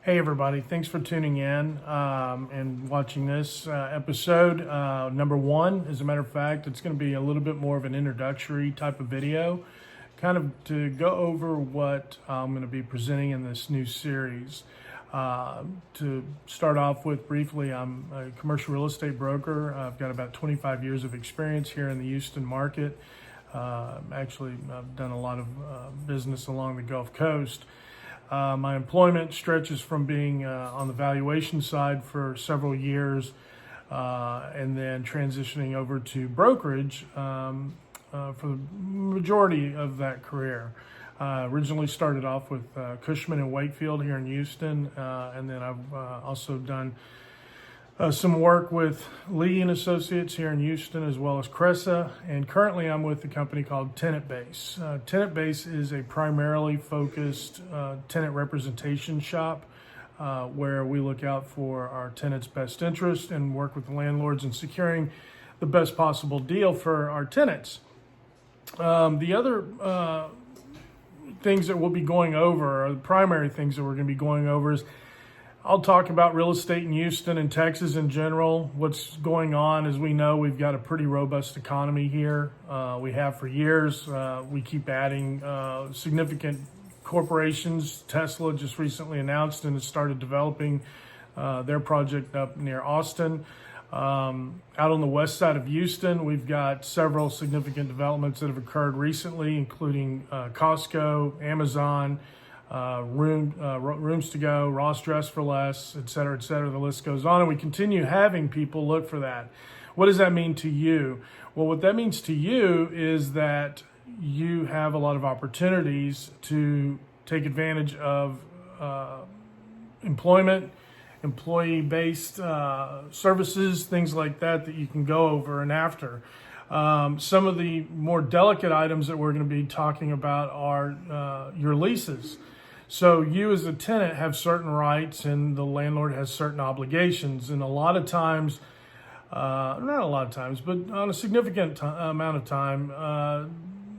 Hey everybody, thanks for tuning in and watching this episode. Number one, as a matter of fact, it's going to be a little bit more of an introductory type of video, kind of to go over what I'm going to be presenting in this new series. To start off with briefly, I'm a commercial real estate broker. I've got about 25 years of experience here in the Houston market. Actually, I've done a lot of business along the Gulf Coast. My employment stretches from being on the valuation side for several years and then transitioning over to brokerage for the majority of that career. Originally started off with Cushman and Wakefield here in Houston, and then I've also done some work with Lee and Associates here in Houston, as well as Cressa, and currently I'm with a company called Tenant Base. Tenant Base is a primarily focused tenant representation shop where we look out for our tenants' best interest and work with the landlords in securing the best possible deal for our tenants. The other things that we'll be going over, or the primary things that we're going to be going over, is I'll talk about real estate in Houston and Texas in general, what's going on. As we know, we've got a pretty robust economy here. We have for years. We keep adding significant corporations. Tesla just recently announced and has started developing their project up near Austin. Out on the west side of Houston, we've got several significant developments that have occurred recently, including Costco, Amazon, Rooms to Go, Ross Dress for Less, et cetera, et cetera. The list goes on, and we continue having people look for that. What does that mean to you? Well, what that means to you is that you have a lot of opportunities to take advantage of employment, employee-based services, things like that you can go over and after. Some of the more delicate items that we're going to be talking about are your leases. So you as a tenant have certain rights and the landlord has certain obligations. And a lot of times, not a lot of times, but on a significant amount of time,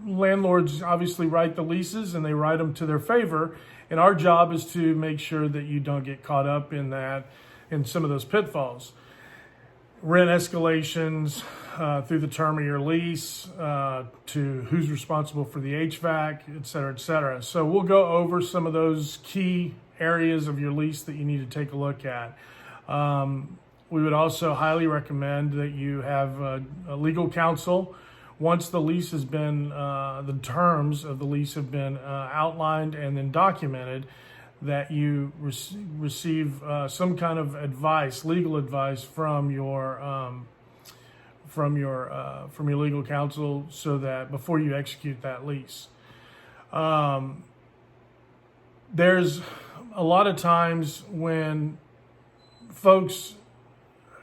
landlords obviously write the leases and they write them to their favor. And our job is to make sure that you don't get caught up in that, in some of those pitfalls. Rent escalations through the term of your lease, to who's responsible for the HVAC, et cetera, et cetera. So we'll go over some of those key areas of your lease that you need to take a look at. We would also highly recommend that you have a legal counsel. Once the lease has been, the terms of the lease have been outlined and then documented, that you receive some kind of advice, legal advice from your legal counsel, so that before you execute that lease. There's a lot of times when folks,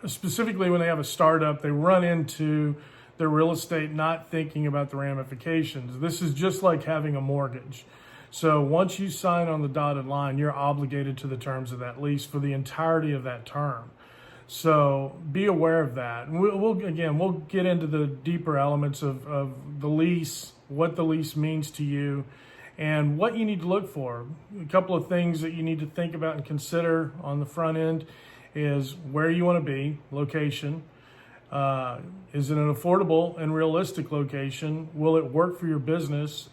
specifically when they have a startup, they run into their real estate not thinking about the ramifications. This is just like having a mortgage. So once you sign on the dotted line, you're obligated to the terms of that lease for the entirety of that term. So be aware of that. And we'll get into the deeper elements of the lease, what the lease means to you, and what you need to look for. A couple of things that you need to think about and consider on the front end is where you want to be, location. Is it an affordable and realistic location? Will it work for your business?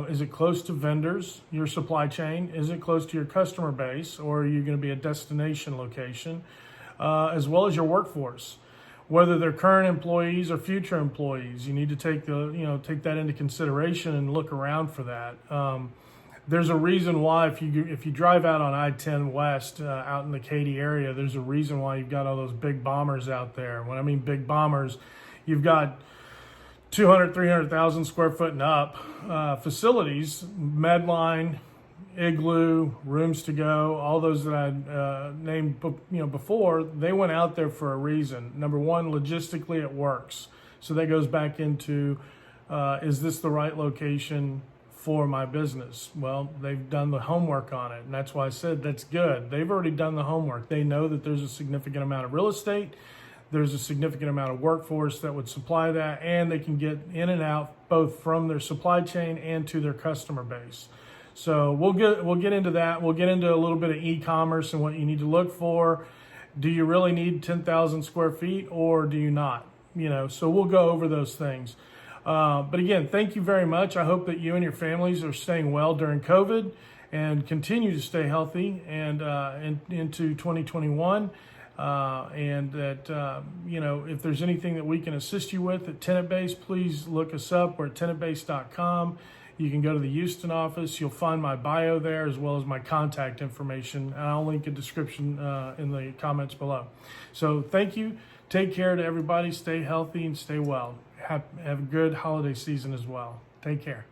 Is it close to vendors, your supply chain? Is it close to your customer base, or are you going to be a destination location? As well as your workforce, whether they're current employees or future employees. You need to take that into consideration and look around for that. There's a reason why if you drive out on I-10 West out in the Katy area, there's a reason why you've got all those big bombers out there. When I mean big bombers, you've got 200, 300,000 square foot and up facilities, Medline, Igloo, Rooms to Go, all those that I named before. They went out there for a reason. Number one, logistically it works. So that goes back into, is this the right location for my business? Well, they've done the homework on it, and that's why I said that's good. They've already done the homework. They know that there's a significant amount of real estate, there's a significant amount of workforce that would supply that, and they can get in and out both from their supply chain and to their customer base. So we'll get into that. We'll get into a little bit of e-commerce and what you need to look for. Do you really need 10,000 square feet or do you not? So we'll go over those things. But again, thank you very much. I hope that you and your families are staying well during COVID and continue to stay healthy and into 2021. And that, if there's anything that we can assist you with at Tenant Base, please look us up. We're at tenantbase.com. You can go to the Houston office. You'll find my bio there as well as my contact information. And I'll link a description in the comments below. So thank you. Take care to everybody. Stay healthy and stay well. Have a good holiday season as well. Take care.